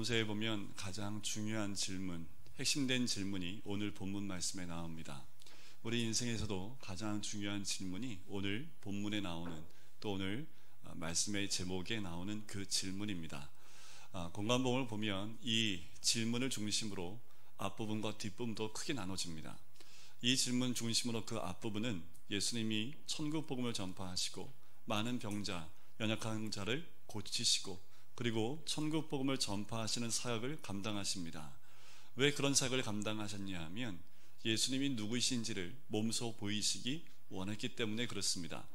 성경서에 보면 가장 중요한 질문, 핵심된 질문이 오늘 본문 말씀에 나옵니다. 우리 인생에서도 가장 중요한 질문이 오늘 본문에 나오는, 또 오늘 말씀의 제목에 나오는 그 질문입니다. 공관복음을 보면 이 질문을 중심으로 앞부분과 뒷부분도 크게 나눠집니다. 이 질문 중심으로 그 앞부분은 예수님이 천국 복음을 전파하시고 많은 병자, 연약한 자를 고치시고 그리고 천국 복음을 전파하시는 사역을 감당하십니다. 왜 그런 사역을 감당하셨냐 하면 예수님이 누구이신지를 몸소 보이시기 원했기 때문에 그렇습니다.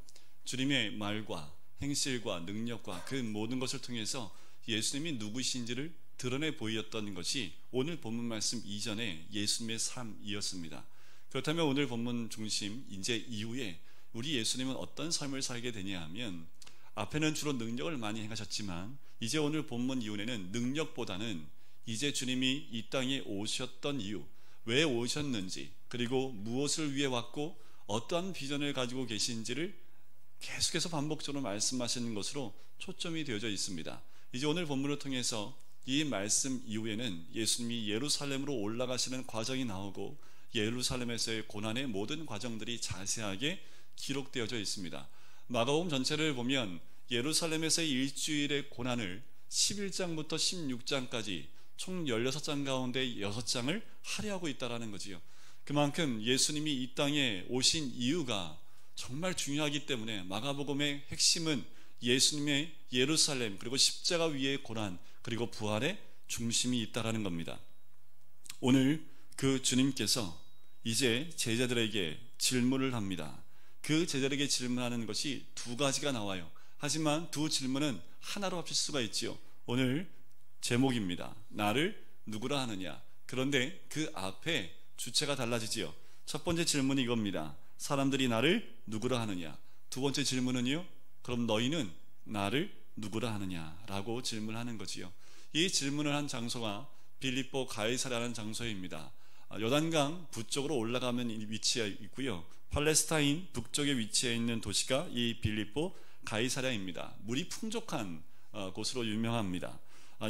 주님의 말과 행실과 능력과 그 모든 것을 통해서 예수님이 누구이신지를 드러내 보였던 것이 오늘 본문 말씀 이전에 예수님의 삶이었습니다. 그렇다면 오늘 본문 중심 이제 이후에 우리 예수님은 어떤 삶을 살게 되냐 하면 앞에는 주로 능력을 많이 행하셨지만 이제 오늘 본문 이후에는 능력보다는 이제 주님이 이 땅에 오셨던 이유, 왜 오셨는지, 그리고 무엇을 위해 왔고 어떠한 비전을 가지고 계신지를 계속해서 반복적으로 말씀하시는 것으로 초점이 되어져 있습니다. 이제 오늘 본문을 통해서 이 말씀 이후에는 예수님이 예루살렘으로 올라가시는 과정이 나오고 예루살렘에서의 고난의 모든 과정들이 자세하게 기록되어져 있습니다. 마가복음 전체를 보면 예루살렘에서의 일주일의 고난을 11장부터 16장까지 총 16장 가운데 6장을 할애하고 있다는 거지요. 그만큼 예수님이 이 땅에 오신 이유가 정말 중요하기 때문에 마가복음의 핵심은 예수님의 예루살렘 그리고 십자가 위의 고난 그리고 부활의 중심이 있다는 겁니다. 오늘 그 주님께서 이제 제자들에게 질문을 합니다. 그 제자들에게 질문하는 것이 두 가지가 나와요. 하지만 두 질문은 하나로 합칠 수가 있지요. 오늘 제목입니다. 나를 누구라 하느냐. 그런데 그 앞에 주체가 달라지지요. 첫 번째 질문이 이겁니다. 사람들이 나를 누구라 하느냐. 두 번째 질문은요, 그럼 너희는 나를 누구라 하느냐 라고 질문하는 거지요. 이 질문을 한 장소가 빌립보 가이사랴라는 장소입니다. 요단강 북쪽으로 올라가면 위치해 있고요, 팔레스타인 북쪽에 위치해 있는 도시가 이 빌립보 가이사랴입니다. 물이 풍족한 곳으로 유명합니다.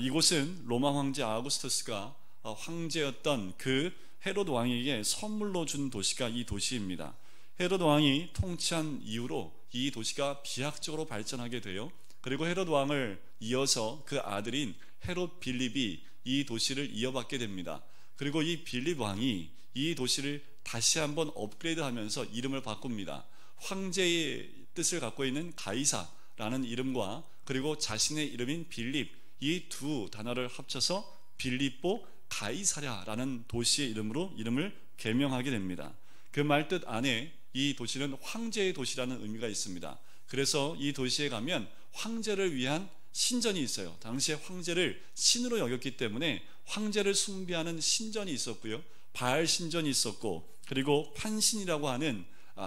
이곳은 로마 황제 아우구스투스가 황제였던 그 헤롯 왕에게 선물로 준 도시가 이 도시입니다. 헤롯 왕이 통치한 이후로 이 도시가 비약적으로 발전하게 돼요. 그리고 헤롯 왕을 이어서 그 아들인 헤롯 빌립이 이 도시를 이어받게 됩니다. 그리고 이 빌립 왕이 이 도시를 다시 한번 업그레이드하면서 이름을 바꿉니다. 황제의 뜻을 갖고 있는 가이사라는 이름과 그리고 자신의 이름인 빌립, 이 두 단어를 합쳐서 빌립보 가이사랴라는 도시의 이름으로 이름을 개명하게 됩니다. 그 말뜻 안에 이 도시는 황제의 도시라는 의미가 있습니다. 그래서 이 도시에 가면 황제를 위한 신전이 있어요. 당시에 황제를 신으로 여겼기 때문에 황제를 숭배하는 신전이 있었고요, 바알 신전이 있었고, 그리고 판신이라고 하는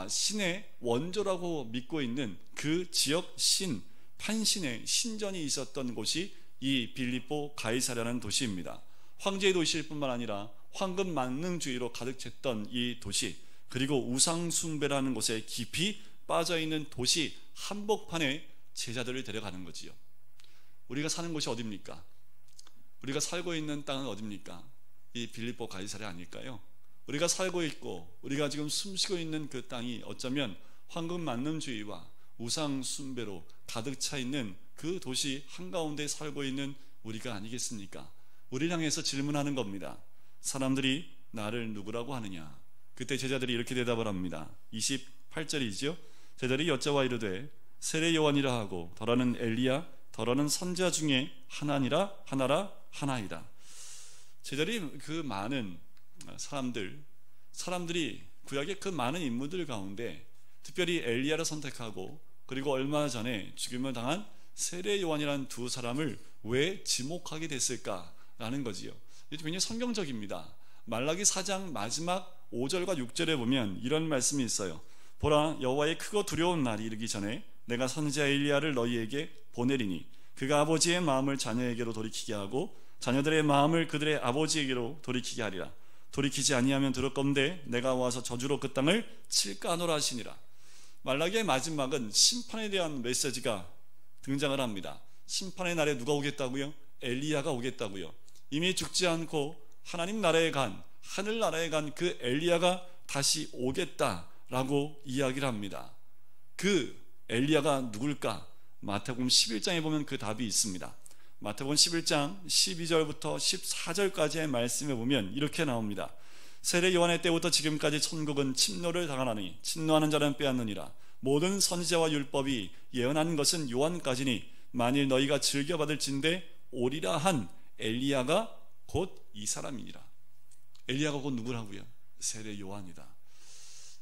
신의 원조라고 믿고 있는 그 지역 신, 판신의 신전이 있었던 곳이 이 빌립보 가이사랴라는 도시입니다. 황제의 도시일 뿐만 아니라 황금 만능주의로 가득 찼던 이 도시, 그리고 우상숭배라는 곳에 깊이 빠져있는 도시 한복판에 제자들을 데려가는 거지요. 우리가 사는 곳이 어디입니까? 우리가 살고 있는 땅은 어디입니까? 이 빌립보 가이사랴 아닐까요? 우리가 살고 있고 우리가 지금 숨쉬고 있는 그 땅이 어쩌면 황금 만능주의와 우상 숭배로 가득 차 있는 그 도시 한가운데 살고 있는 우리가 아니겠습니까? 우리를 향해서 질문하는 겁니다. 사람들이 나를 누구라고 하느냐. 그때 제자들이 이렇게 대답을 합니다. 28절이죠. 제자들이 여짜와 이르되 세례 요한이라 하고 더러는 엘리야 더러는 선지자 중에 하나라 하나이다. 제자들이 그 많은 사람들이 구약의 그 많은 인물들 가운데 특별히 엘리야를 선택하고 그리고 얼마 전에 죽임을 당한 세례 요한이라는 두 사람을 왜 지목하게 됐을까라는 거지요. 이게 굉장히 성경적입니다. 말라기 4장 마지막 5절과 6절에 보면 이런 말씀이 있어요. 보라, 여호와의 크고 두려운 날이 이르기 전에 내가 선지자 엘리야를 너희에게 보내리니 그가 아버지의 마음을 자녀에게로 돌이키게 하고 자녀들의 마음을 그들의 아버지에게로 돌이키게 하리라. 돌이키지 아니하면 들었건대 내가 와서 저주로 그 땅을 칠까 하노라 하시니라. 말라기의 마지막은 심판에 대한 메시지가 등장을 합니다. 심판의 날에 누가 오겠다고요? 엘리야가 오겠다고요. 이미 죽지 않고 하나님 나라에 간, 하늘 나라에 간 그 엘리야가 다시 오겠다라고 이야기를 합니다. 그 엘리야가 누굴까? 마태복음 11장에 보면 그 답이 있습니다. 마태복음 11장 12절부터 14절까지의 말씀에 보면 이렇게 나옵니다. 세례 요한의 때부터 지금까지 천국은 침노를 당하나니 침노하는 자는 빼앗느니라. 모든 선지자와 율법이 예언한 것은 요한까지니 만일 너희가 즐겨받을진대 오리라 한 엘리야가 곧 이 사람이니라. 엘리야가 곧 누구라고요? 세례 요한이다.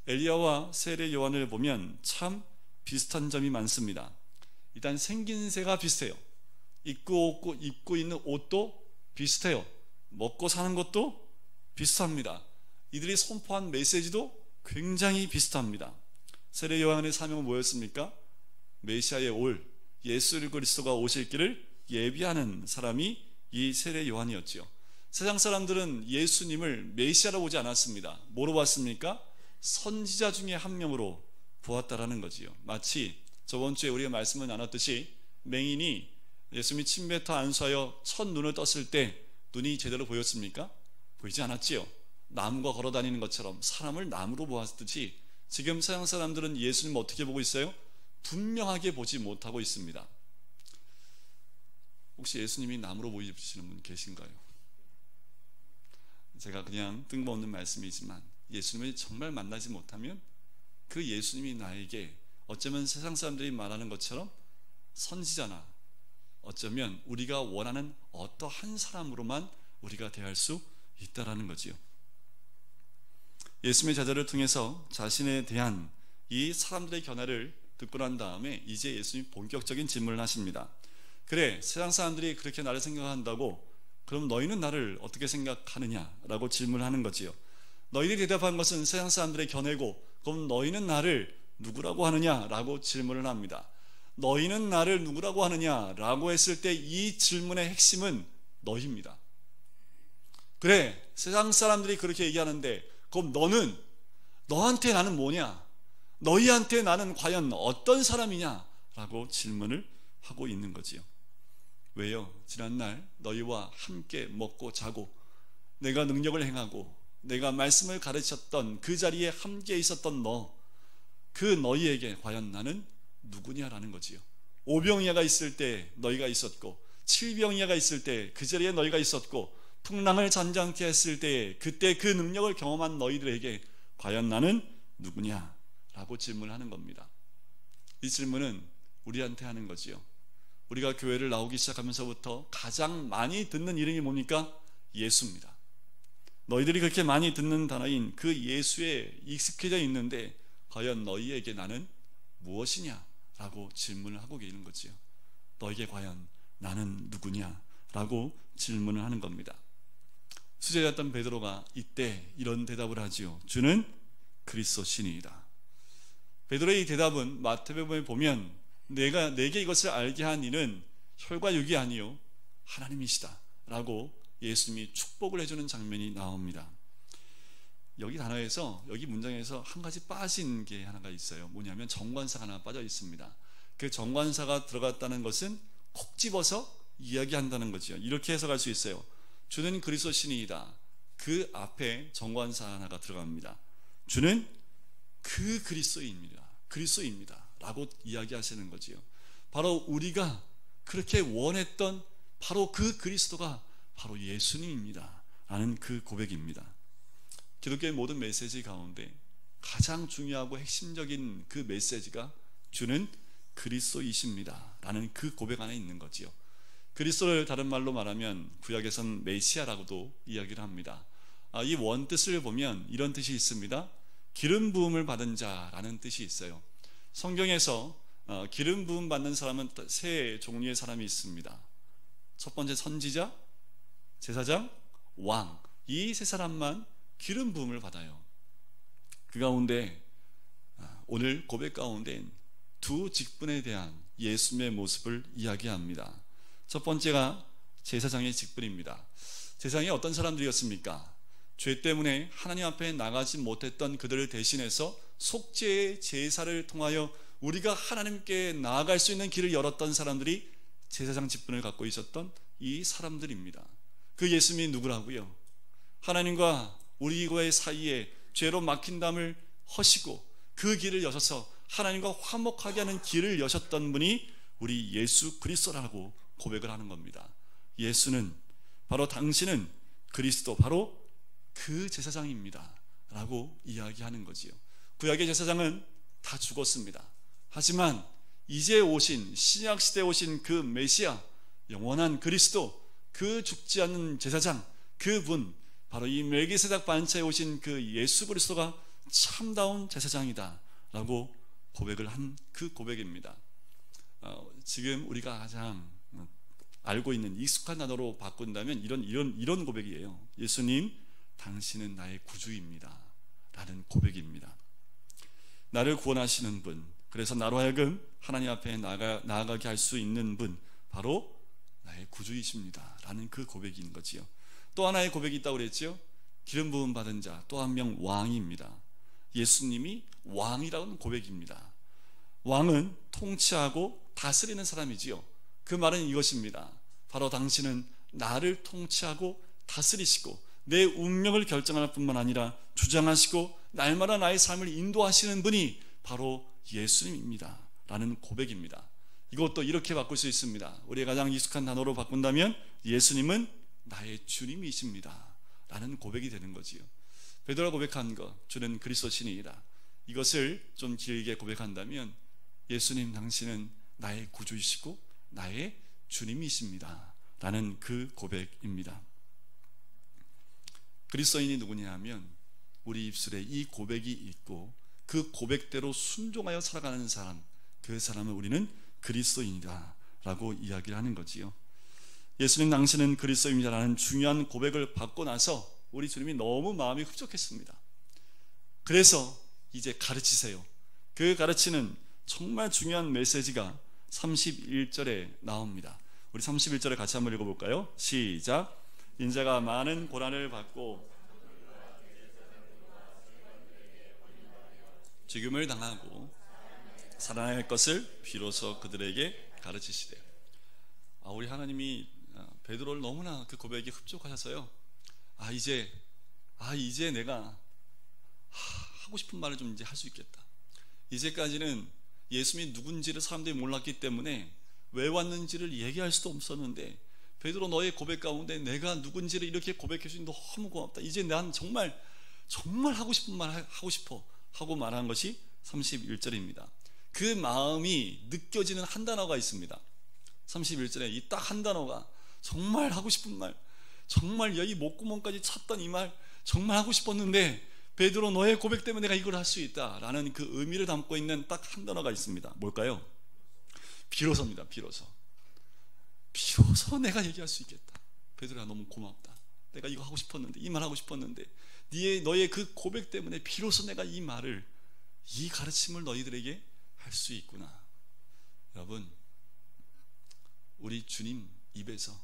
엘리야와 세례 요한을 보면 참 비슷한 점이 많습니다. 일단 생긴새가 비슷해요. 입고 있는 옷도 비슷해요. 먹고 사는 것도 비슷합니다. 이들이 선포한 메시지도 굉장히 비슷합니다. 세례 요한의 사명은 뭐였습니까? 메시아의 올 예수 그리스도가 오실 길을 예비하는 사람이 이 세례 요한이었지요. 세상 사람들은 예수님을 메시아로 보지 않았습니다. 뭐로 봤습니까? 선지자 중에 한 명으로 보았다라는 거지요. 마치 저번 주에 우리가 말씀을 나눴듯이 맹인이 예수님이 침뱉어 안수하여 첫 눈을 떴을 때 눈이 제대로 보였습니까? 보이지 않았지요. 나무가 걸어다니는 것처럼 사람을 나무로 보았듯이 지금 세상 사람들은 예수님을 어떻게 보고 있어요? 분명하게 보지 못하고 있습니다. 혹시 예수님이 나무로 보이시는 분 계신가요? 제가 그냥 뜬금없는 말씀이지만 예수님을 정말 만나지 못하면 그 예수님이 나에게 어쩌면 세상 사람들이 말하는 것처럼 선지자나 어쩌면 우리가 원하는 어떠한 사람으로만 우리가 대할 수 있다라는 거지요. 예수님의 제자를 통해서 자신에 대한 이 사람들의 견해를 듣고 난 다음에 이제 예수님이 본격적인 질문을 하십니다. 그래, 세상 사람들이 그렇게 나를 생각한다고 그럼 너희는 나를 어떻게 생각하느냐라고 질문을 하는 거지요. 너희들이 대답한 것은 세상 사람들의 견해고 그럼 너희는 나를 누구라고 하느냐라고 질문을 합니다. 너희는 나를 누구라고 하느냐라고 했을 때 이 질문의 핵심은 너희입니다. 그래, 세상 사람들이 그렇게 얘기하는데 그럼 너한테 나는 뭐냐? 너희한테 나는 과연 어떤 사람이냐라고 질문을 하고 있는 거지요. 왜요? 지난날 너희와 함께 먹고 자고 내가 능력을 행하고 내가 말씀을 가르쳤던 그 자리에 함께 있었던 그 너희에게 과연 나는 누구냐라는 거지요. 오병이어가 있을 때 너희가 있었고 칠병이어가 있을 때 그 자리에 너희가 있었고 풍랑을 잔잔케 했을 때 그때 그 능력을 경험한 너희들에게 과연 나는 누구냐라고 질문하는 겁니다. 이 질문은 우리한테 하는 거지요. 우리가 교회를 나오기 시작하면서부터 가장 많이 듣는 이름이 뭡니까? 예수입니다. 너희들이 그렇게 많이 듣는 단어인 그 예수에 익숙해져 있는데 과연 너희에게 나는 무엇이냐라고 질문을 하고 계시는 거지요. 너희에게 과연 나는 누구냐라고 질문을 하는 겁니다. 수제자였던 베드로가 이때 이런 대답을 하지요. 주는 그리스도 신이이다. 베드로의 이 대답은 마태복음에 보면 내게 이것을 알게 한 이는 혈과 육이 아니요 하나님이시다 라고 예수님이 축복을 해주는 장면이 나옵니다. 여기 단어에서 여기 문장에서 한 가지 빠진 게 하나가 있어요. 뭐냐면 정관사가 하나 빠져 있습니다. 그 정관사가 들어갔다는 것은 콕 집어서 이야기한다는 거죠. 이렇게 해석할 수 있어요. 주는 그리스도 신이이다. 그 앞에 정관사 하나가 들어갑니다. 주는 그 그리스도입니다 라고 이야기하시는 거지요. 바로 우리가 그렇게 원했던 바로 그 그리스도가 바로 예수님입니다 라는 그 고백입니다. 기독교의 모든 메시지 가운데 가장 중요하고 핵심적인 그 메시지가 주는 그리스도이십니다 라는 그 고백 안에 있는 거지요. 그리스도를 다른 말로 말하면 구약에선 메시아라고도 이야기를 합니다. 이 원뜻을 보면 이런 뜻이 있습니다. 기름 부음을 받은 자라는 뜻이 있어요. 성경에서 기름 부음 받는 사람은 세 종류의 사람이 있습니다. 첫 번째 선지자, 제사장, 왕. 이 세 사람만 기름 부음을 받아요. 그 가운데 오늘 고백 가운데 두 직분에 대한 예수님의 모습을 이야기합니다. 첫 번째가 제사장의 직분입니다. 제사장이 어떤 사람들이었습니까? 죄 때문에 하나님 앞에 나가지 못했던 그들을 대신해서 속죄의 제사를 통하여 우리가 하나님께 나아갈 수 있는 길을 열었던 사람들이 제사장 직분을 갖고 있었던 이 사람들입니다. 그 예수님이 누구라고요? 하나님과 우리와의 사이에 죄로 막힌 담을 허시고 그 길을 여셔서 하나님과 화목하게 하는 길을 여셨던 분이 우리 예수 그리스도라고 고백을 하는 겁니다. 예수는 바로 당신은 그리스도, 바로 그 제사장입니다 라고 이야기하는 거지요. 구약의 제사장은 다 죽었습니다. 하지만 이제 오신, 신약시대에 오신 그 메시아, 영원한 그리스도, 그 죽지 않는 제사장, 그분, 바로 이 멜기세덱 반차에 오신 그 예수 그리스도가 참다운 제사장이다 라고 고백을 한 그 고백입니다. 지금 우리가 가장 알고 있는 익숙한 단어로 바꾼다면 이런 고백이에요. 예수님, 당신은 나의 구주입니다 라는 고백입니다. 나를 구원하시는 분, 그래서 나로 하여금 하나님 앞에 나아가게 할 수 있는 분, 바로 나의 구주이십니다 라는 그 고백인 거지요. 또 하나의 고백이 있다고 그랬죠. 기름 부음 받은 자, 또 한 명 왕입니다. 예수님이 왕이라는 고백입니다. 왕은 통치하고 다스리는 사람이지요. 그 말은 이것입니다. 바로 당신은 나를 통치하고 다스리시고 내 운명을 결정할 뿐만 아니라 주장하시고 날마다 나의 삶을 인도하시는 분이 바로 예수님입니다 라는 고백입니다. 이것도 이렇게 바꿀 수 있습니다. 우리가 가장 익숙한 단어로 바꾼다면 예수님은 나의 주님이십니다 라는 고백이 되는 거지요. 베드로가 고백한 것, 주는 그리스도 신이다, 이것을 좀 길게 고백한다면 예수님, 당신은 나의 구주이시고 나의 주님이십니다 라는 그 고백입니다. 그리스도인이 누구냐 하면 우리 입술에 이 고백이 있고 그 고백대로 순종하여 살아가는 사람, 그 사람을 우리는 그리스도인이다 라고 이야기를 하는 거지요. 예수님, 당신은 그리스도입니다 라는 중요한 고백을 받고 나서 우리 주님이 너무 마음이 흡족했습니다. 그래서 이제 가르치세요. 그 가르치는 정말 중요한 메시지가 31절에 나옵니다. 우리 31절에 같이 한번 읽어볼까요? 시작. 인자가 많은 고난을 받고 죽음을 당하고 살아날 것을 비로소 그들에게 가르치시되. 우리 하나님이 베드로를 너무나 그 고백에 흡족하셔서요, 이제 내가 하고 싶은 말을 좀 이제 할 수 있겠다. 이제까지는 예수님이 누군지를 사람들이 몰랐기 때문에 왜 왔는지를 얘기할 수도 없었는데, 베드로, 너의 고백 가운데 내가 누군지를 이렇게 고백해 주니 너무 고맙다. 이제 난 정말 하고 싶은 말 하고 싶어 하고 말한 것이 31절입니다. 그 마음이 느껴지는 한 단어가 있습니다. 31절에 이 딱 한 단어가, 정말 하고 싶은 말, 정말 여기 목구멍까지 찼던 이 말 정말 하고 싶었는데 베드로, 너의 고백 때문에 내가 이걸 할 수 있다 라는 그 의미를 담고 있는 딱 한 단어가 있습니다. 뭘까요? 비로소입니다. 비로소 내가 얘기할 수 있겠다. 베드로야, 너무 고맙다. 내가 이거 하고 싶었는데, 이 말 하고 싶었는데 너의 그 고백 때문에 비로소 내가 이 말을, 이 가르침을 너희들에게 할 수 있구나. 여러분, 우리 주님 입에서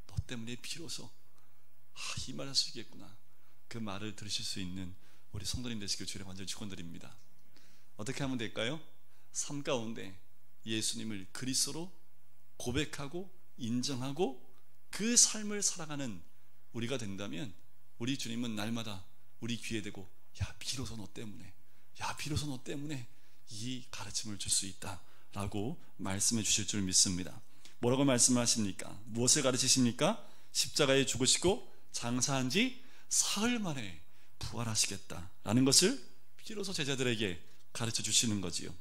너 때문에 비로소 이 말 할 수 있겠구나, 그 말을 들으실 수 있는 우리 성도님 되시길 주님 완전히 축원드립니다. 어떻게 하면 될까요? 삶 가운데 예수님을 그리스도로 고백하고 인정하고 그 삶을 살아가는 우리가 된다면 우리 주님은 날마다 우리 귀에 대고 비로소 너 때문에 이 가르침을 줄 수 있다 라고 말씀해 주실 줄 믿습니다. 뭐라고 말씀하십니까? 무엇을 가르치십니까? 십자가에 죽으시고 장사한 지 사흘 만에 부활하시겠다 라는 것을 비로소 제자들에게 가르쳐 주시는 거지요.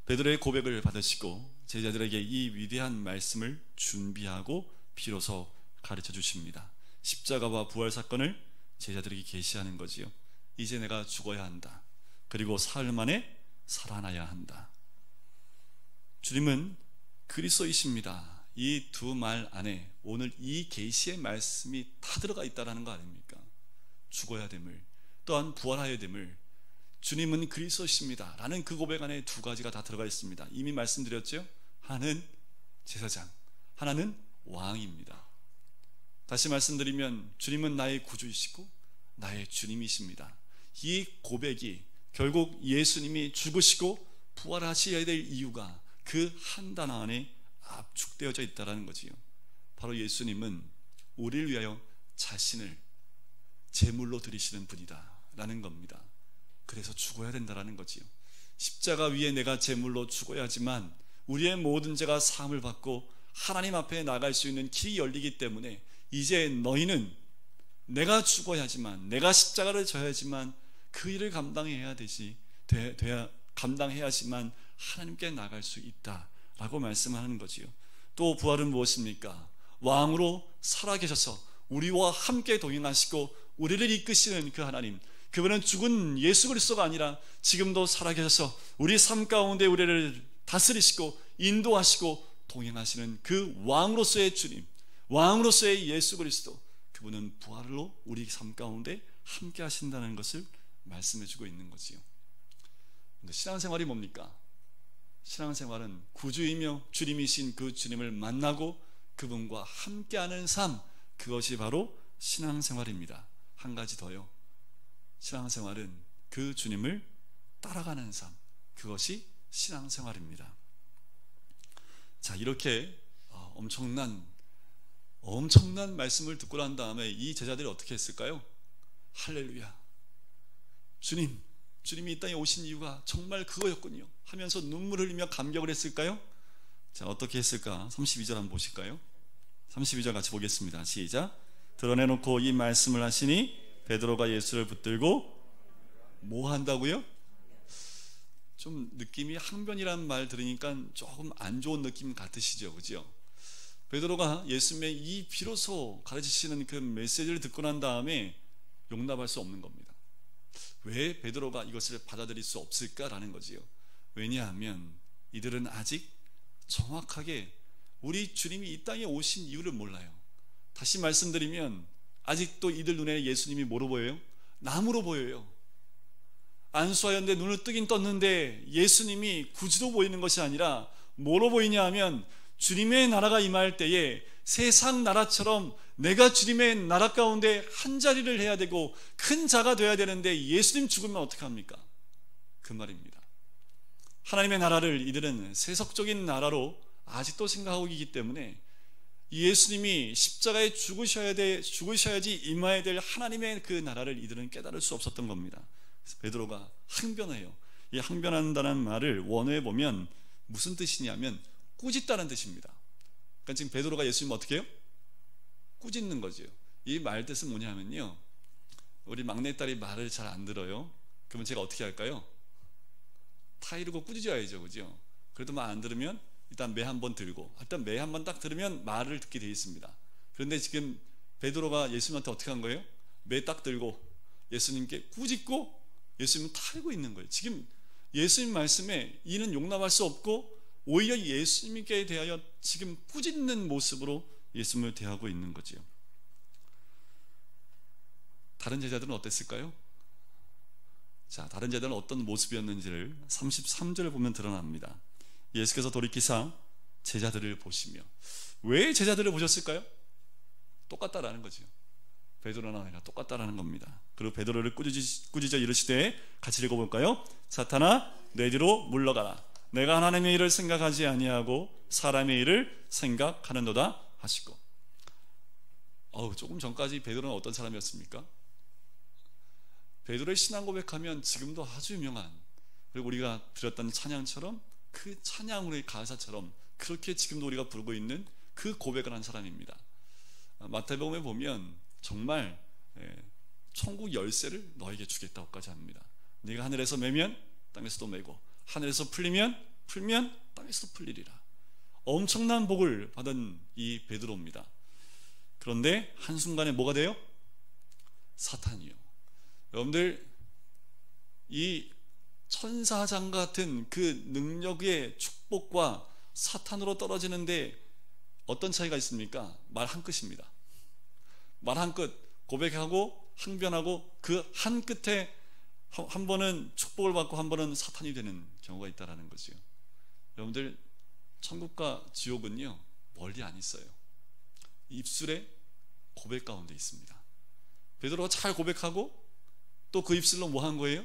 베드로의 고백을 받으시고 제자들에게 이 위대한 말씀을 준비하고 비로소 가르쳐 주십니다. 십자가와 부활 사건을 제자들에게 계시하는 거지요. 이제 내가 죽어야 한다. 그리고 사흘 만에 살아나야 한다. 주님은 그리스도이십니다. 이 두 말 안에 오늘 이 계시의 말씀이 다 들어가 있다는 거 아닙니까? 죽어야 됨을, 또한 부활하여야 됨을, 주님은 그리스도이십니다 라는 그 고백 안에 두 가지가 다 들어가 있습니다. 이미 말씀드렸죠? 하나는 제사장, 하나는 왕입니다. 다시 말씀드리면 주님은 나의 구주이시고 나의 주님이십니다. 이 고백이 결국 예수님이 죽으시고 부활하셔야 될 이유가 그 한 단어 안에 압축되어져 있다는 거지요. 바로 예수님은 우리를 위하여 자신을 제물로 드리시는 분이다 라는 겁니다. 그래서 죽어야 된다라는 거지요. 십자가 위에 내가 제물로 죽어야지만 우리의 모든 죄가 사함을 받고 하나님 앞에 나갈 수 있는 길이 열리기 때문에 이제 너희는 내가 죽어야지만, 내가 십자가를 져야지만 그 일을 감당해야 감당해야지만 하나님께 나갈 수 있다라고 말씀하는 거지요. 또 부활은 무엇입니까? 왕으로 살아계셔서 우리와 함께 동행하시고 우리를 이끄시는 그 하나님, 그분은 죽은 예수 그리스도가 아니라 지금도 살아계셔서 우리 삶 가운데 우리를 다스리시고 인도하시고 동행하시는 그 왕으로서의 주님, 왕으로서의 예수 그리스도, 그분은 부활로 우리 삶 가운데 함께 하신다는 것을 말씀해주고 있는 거지요. 근데 신앙생활이 뭡니까? 신앙생활은 구주이며 주님이신 그 주님을 만나고 그분과 함께하는 삶, 그것이 바로 신앙생활입니다. 한 가지 더요. 신앙생활은 그 주님을 따라가는 삶, 그것이 신앙생활입니다. 자, 이렇게 엄청난 말씀을 듣고 난 다음에 이 제자들이 어떻게 했을까요? 할렐루야, 주님이 이 땅에 오신 이유가 정말 그거였군요 하면서 눈물을 흘리며 감격을 했을까요? 자, 어떻게 했을까? 32절 한번 보실까요? 32절 같이 보겠습니다. 시작. 드러내놓고 이 말씀을 하시니 베드로가 예수를 붙들고 뭐 한다고요? 좀 느낌이 항변이라는 말 들으니까 조금 안 좋은 느낌 같으시죠, 그죠? 베드로가 예수님의 이 비로소 가르치시는 그 메시지를 듣고 난 다음에 용납할 수 없는 겁니다. 왜 베드로가 이것을 받아들일 수 없을까라는 거지요. 왜냐하면 이들은 아직 정확하게 우리 주님이 이 땅에 오신 이유를 몰라요. 다시 말씀드리면 아직도 이들 눈에 예수님이 뭐로 보여요? 나무로 보여요. 안수하였는데 눈을 뜨긴 떴는데 예수님이 구주로 보이는 것이 아니라 뭐로 보이냐 하면 주님의 나라가 임할 때에 세상 나라처럼 내가 주님의 나라 가운데 한 자리를 해야 되고 큰 자가 돼야 되는데 예수님 죽으면 어떡합니까? 그 말입니다. 하나님의 나라를 이들은 세속적인 나라로 아직도 생각하고 있기 때문에 예수님이 십자가에 죽으셔야지 임해야 될 하나님의 그 나라를 이들은 깨달을 수 없었던 겁니다. 그래서 베드로가 항변해요. 이 항변한다는 말을 원어에 보면 무슨 뜻이냐면 꾸짖다는 뜻입니다. 그러니까 지금 베드로가 예수님 어떻게 해요? 꾸짖는 거죠. 이 말 뜻은 뭐냐면요, 우리 막내딸이 말을 잘 안 들어요. 그러면 제가 어떻게 할까요? 타이르고 꾸짖어야죠, 그죠? 그래도 말 안 들으면 일단 매 한 번 들고, 일단 매 한 번 딱 들으면 말을 듣게 되어 있습니다. 그런데 지금 베드로가 예수님한테 어떻게 한 거예요? 매 딱 들고 예수님께 꾸짖고 예수님은 타이르고 있는 거예요. 지금 예수님 말씀에 이는 용납할 수 없고 오히려 예수님께 대하여 지금 꾸짖는 모습으로 예수님을 대하고 있는 거지요. 다른 제자들은 어땠을까요? 자, 다른 제자들은 어떤 모습이었는지를 33절을 보면 드러납니다. 예수께서 돌이키사 제자들을 보시며, 왜 제자들을 보셨을까요? 똑같다라는 거죠. 베드로나 내가 똑같다라는 겁니다. 그리고 베드로를 꾸짖어 이르시되, 같이 읽어볼까요? 사탄아 내 뒤로 물러가라. 내가 하나님의 일을 생각하지 아니하고 사람의 일을 생각하는도다 하시고. 조금 전까지 베드로는 어떤 사람이었습니까? 베드로의 신앙 고백하면 지금도 아주 유명한, 그리고 우리가 드렸던 찬양처럼 그 찬양의 가사처럼 그렇게 지금도 우리가 부르고 있는 그 고백을 한 사람입니다. 마태복음에 보면 정말 천국 열쇠를 너에게 주겠다고까지 합니다. 네가 하늘에서 매면 땅에서도 매고 하늘에서 풀면 땅에서도 풀리리라. 엄청난 복을 받은 이 베드로입니다. 그런데 한순간에 뭐가 돼요? 사탄이요. 여러분들, 이 천사장 같은 그 능력의 축복과 사탄으로 떨어지는데 어떤 차이가 있습니까? 말 한 끝입니다. 말 한 끝, 고백하고 항변하고 그 한 끝에 한 번은 축복을 받고 한 번은 사탄이 되는 경우가 있다는 거죠. 여러분들, 천국과 지옥은요 멀리 안 있어요. 입술의 고백 가운데 있습니다. 베드로가 잘 고백하고 또 그 입술로 뭐 한 거예요?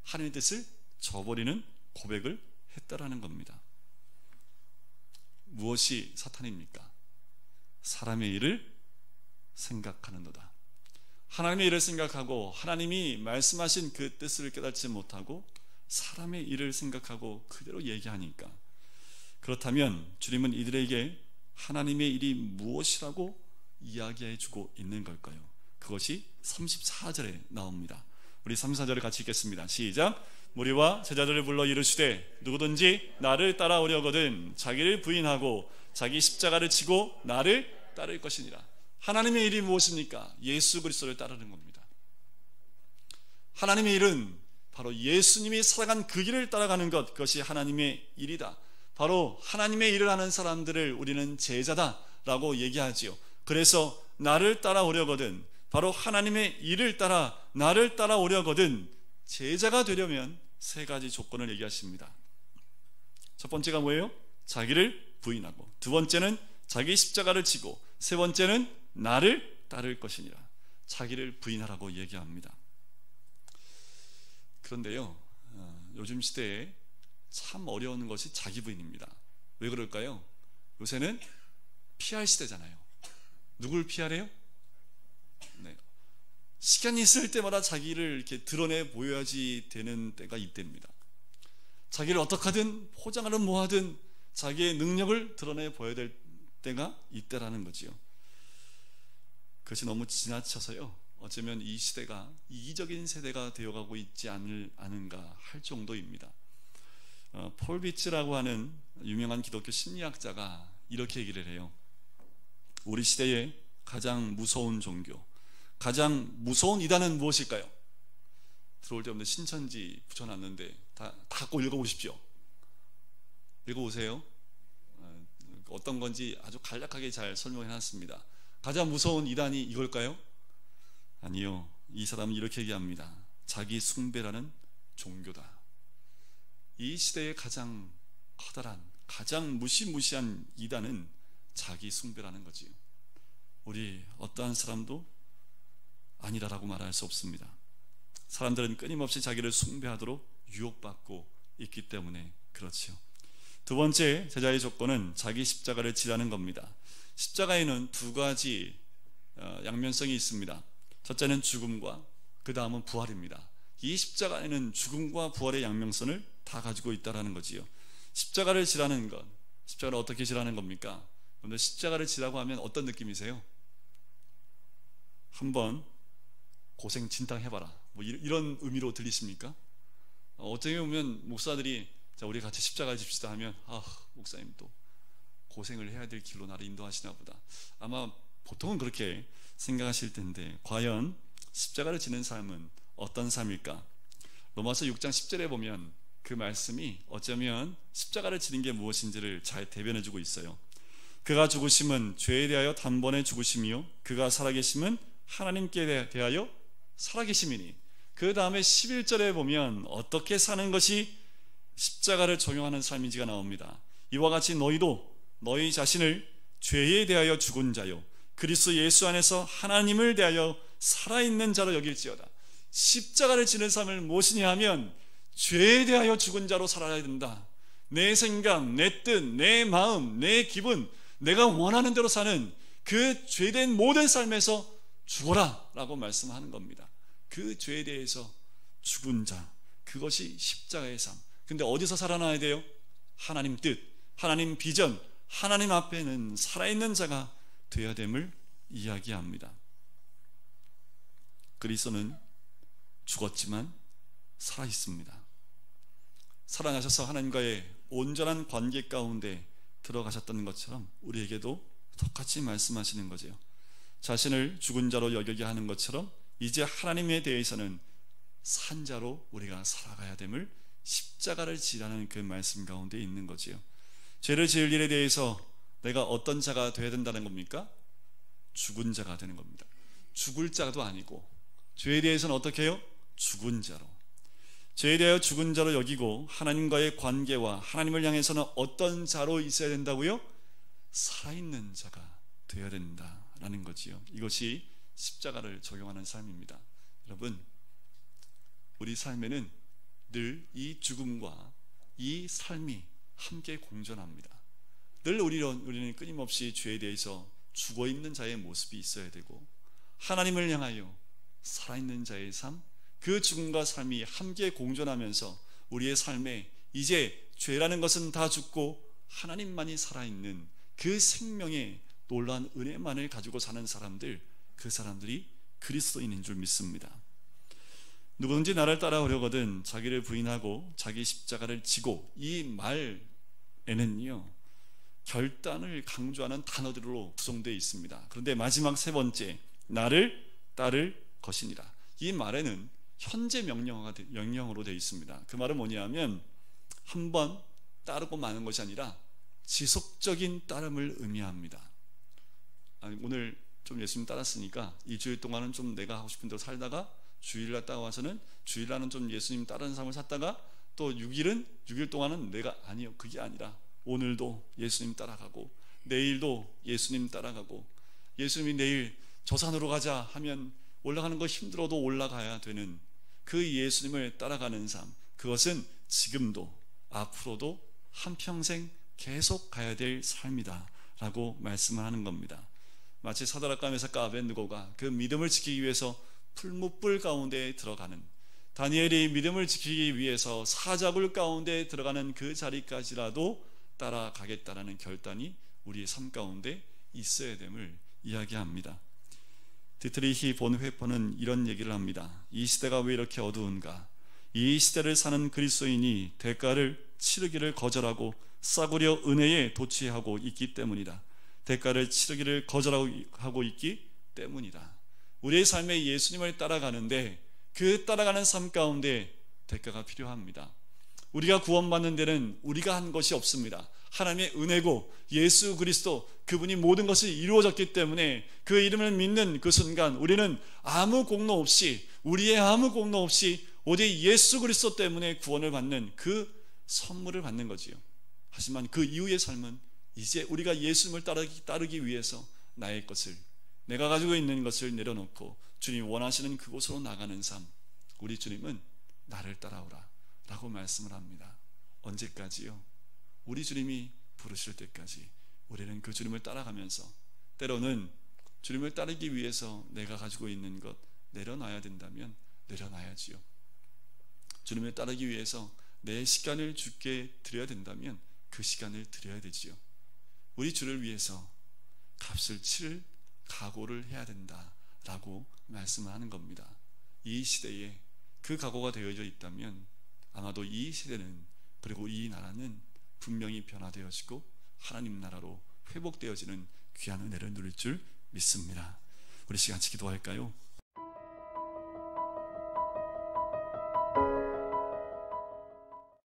하나님의 뜻을 저버리는 고백을 했다라는 겁니다. 무엇이 사탄입니까? 사람의 일을 생각하는도다. 하나님의 일을 생각하고 하나님이 말씀하신 그 뜻을 깨닫지 못하고 사람의 일을 생각하고 그대로 얘기하니까, 그렇다면 주님은 이들에게 하나님의 일이 무엇이라고 이야기해 주고 있는 걸까요? 그것이 34절에 나옵니다. 우리 3, 4절을 같이 읽겠습니다. 시작. 무리와 제자들을 불러 이르시되 누구든지 나를 따라오려거든 자기를 부인하고 자기 십자가를 지고 나를 따를 것이니라. 하나님의 일이 무엇입니까? 예수 그리스도를 따르는 겁니다. 하나님의 일은 바로 예수님이 살아간 그 길을 따라가는 것, 그것이 하나님의 일이다. 바로 하나님의 일을 하는 사람들을 우리는 제자다라고 얘기하지요. 그래서 나를 따라오려거든, 바로 하나님의 일을 따라 나를 따라오려거든, 제자가 되려면 세 가지 조건을 얘기하십니다. 첫 번째가 뭐예요? 자기를 부인하고, 두 번째는 자기 십자가를 지고, 세 번째는 나를 따를 것이니라. 자기를 부인하라고 얘기합니다. 그런데요, 요즘 시대에 참 어려운 것이 자기 부인입니다. 왜 그럴까요? 요새는 피할 시대잖아요. 누굴 피하래요? 네. 시간이 있을 때마다 자기를 이렇게 드러내 보여야지 되는 때가 이때입니다. 자기를 어떻게 하든 포장하든 뭐하든 자기의 능력을 드러내 보여야 될 때가 이때라는 거지요. 그것이 너무 지나쳐서요, 어쩌면 이 시대가 이기적인 세대가 되어가고 있지 않은가 할 정도입니다. 폴 비츠라고 하는 유명한 기독교 심리학자가 이렇게 얘기를 해요. 우리 시대의 가장 무서운 종교, 가장 무서운 이단은 무엇일까요? 들어올 때부터 신천지 붙여놨는데 다 꼭 읽어보십시오. 읽어보세요. 어떤 건지 아주 간략하게 잘 설명해놨습니다. 가장 무서운 이단이 이걸까요? 아니요. 이 사람은 이렇게 얘기합니다. 자기 숭배라는 종교다. 이 시대의 가장 커다란, 가장 무시무시한 이단은 자기 숭배라는 거지요. 우리 어떠한 사람도 아니라라고 말할 수 없습니다. 사람들은 끊임없이 자기를 숭배하도록 유혹받고 있기 때문에 그렇지요. 두 번째 제자의 조건은 자기 십자가를 지라는 겁니다. 십자가에는 두 가지 양면성이 있습니다. 첫째는 죽음과 그 다음은 부활입니다. 이 십자가에는 죽음과 부활의 양면성을 다 가지고 있다는 거지요. 십자가를 지라는 것, 십자가를 어떻게 지라는 겁니까? 여러분들 십자가를 지라고 하면 어떤 느낌이세요? 한번 고생 진탕 해봐라, 뭐 이런 의미로 들리십니까? 어떻게 보면 목사들이 자 우리 같이 십자가를 집시다 하면 목사님 또 고생을 해야 될 길로 나를 인도하시나 보다, 아마 보통은 그렇게 생각하실 텐데, 과연 십자가를 지는 삶은 어떤 삶일까? 로마서 6장 10절에 보면 그 말씀이 어쩌면 십자가를 지는 게 무엇인지를 잘 대변해주고 있어요. 그가 죽으심은 죄에 대하여 단번에 죽으심이요 그가 살아계심은 하나님께 대하여 살아계심이니. 그 다음에 11절에 보면 어떻게 사는 것이 십자가를 적용하는 삶인지가 나옵니다. 이와 같이 너희도 너희 자신을 죄에 대하여 죽은 자요 그리스도 예수 안에서 하나님을 대하여 살아있는 자로 여길지어다. 십자가를 지는 삶을 무엇이냐 하면 죄에 대하여 죽은 자로 살아야 된다. 내 생각, 내 뜻, 내 마음, 내 기분, 내가 원하는 대로 사는 그 죄된 모든 삶에서 죽어라 라고 말씀하는 겁니다. 그 죄에 대해서 죽은 자, 그것이 십자가의 삶. 근데 어디서 살아나야 돼요? 하나님 뜻, 하나님 비전, 하나님 앞에는 살아있는 자가 되어야 됨을 이야기합니다. 그리스도는 죽었지만 살아있습니다. 살아나셔서 하나님과의 온전한 관계 가운데 들어가셨다는 것처럼 우리에게도 똑같이 말씀하시는 거죠. 자신을 죽은 자로 여기게 하는 것처럼 이제 하나님에 대해서는 산 자로 우리가 살아가야 됨을 십자가를 지라는 그 말씀 가운데 있는 거지요. 죄를 지을 일에 대해서 내가 어떤 자가 되어야 된다는 겁니까? 죽은 자가 되는 겁니다. 죽을 자도 아니고, 죄에 대해서는 어떻게 해요? 죽은 자로, 죄에 대하여 죽은 자로 여기고, 하나님과의 관계와 하나님을 향해서는 어떤 자로 있어야 된다고요? 살아있는 자가 되어야 된다라는 거지요. 이것이 십자가를 적용하는 삶입니다. 여러분, 우리 삶에는 늘 이 죽음과 이 삶이 함께 공존합니다. 늘 우리는 끊임없이 죄에 대해서 죽어있는 자의 모습이 있어야 되고, 하나님을 향하여 살아있는 자의 삶, 그 죽음과 삶이 함께 공존하면서 우리의 삶에 이제 죄라는 것은 다 죽고 하나님만이 살아있는 그 생명의 놀라운 은혜만을 가지고 사는 사람들, 그 사람들이 그리스도인인 줄 믿습니다. 누구든지 나를 따라오려거든 자기를 부인하고 자기 십자가를 지고, 이 말에는요 결단을 강조하는 단어들로 구성되어 있습니다. 그런데 마지막 세 번째, 나를 따를 것이니라, 이 말에는 현재 명령어로 되어 있습니다. 그 말은 뭐냐면 한번 따르고 마는 것이 아니라 지속적인 따름을 의미합니다. 오늘 좀 예수님 따랐으니까 일주일 동안은 좀 내가 하고 싶은 대로 살다가 주일 갔다가 와서는 주일날은 좀 예수님 따르는 삶을 샀다가 또 6일 동안은 내가, 아니요, 그게 아니라 오늘도 예수님 따라가고 내일도 예수님 따라가고, 예수님이 내일 저 산으로 가자 하면 올라가는 거 힘들어도 올라가야 되는 그 예수님을 따라가는 삶, 그것은 지금도 앞으로도 한평생 계속 가야 될 삶이다 라고 말씀을 하는 겁니다. 마치 사드락과 메삭과 아벳느고가 그 믿음을 지키기 위해서 풀무불 가운데 들어가는, 다니엘이 믿음을 지키기 위해서 사자굴 가운데 들어가는 그 자리까지라도 따라가겠다라는 결단이 우리의 삶 가운데 있어야 됨을 이야기합니다. 디트리히 본회퍼는 이런 얘기를 합니다. 이 시대가 왜 이렇게 어두운가? 이 시대를 사는 그리스도인이 대가를 치르기를 거절하고 싸구려 은혜에 도취하고 있기 때문이다. 대가를 치르기를 거절하고 있기 때문이다. 우리의 삶에 예수님을 따라가는데 그 따라가는 삶 가운데 대가가 필요합니다. 우리가 구원받는 데는 우리가 한 것이 없습니다. 하나님의 은혜고 예수 그리스도, 그분이 모든 것이 이루어졌기 때문에 그 이름을 믿는 그 순간 우리는 아무 공로 없이, 우리의 아무 공로 없이 오직 예수 그리스도 때문에 구원을 받는 그 선물을 받는 거지요. 하지만 그 이후의 삶은 이제 우리가 예수님을 따르기 위해서 나의 것을, 내가 가지고 있는 것을 내려놓고 주님이 원하시는 그곳으로 나가는 삶, 우리 주님은 나를 따라오라 라고 말씀을 합니다. 언제까지요? 우리 주님이 부르실 때까지 우리는 그 주님을 따라가면서, 때로는 주님을 따르기 위해서 내가 가지고 있는 것 내려놔야 된다면 내려놔야지요. 주님을 따르기 위해서 내 시간을 주께 드려야 된다면 그 시간을 드려야 되지요. 우리 주를 위해서 값을 치를 각오를 해야 된다라고 말씀을 하는 겁니다. 이 시대에 그 각오가 되어져 있다면 아마도 이 시대는, 그리고 이 나라는 분명히 변화되어지고 하나님 나라로 회복되어지는 귀한 은혜를 누릴 줄 믿습니다. 우리 시간 같이 기도할까요?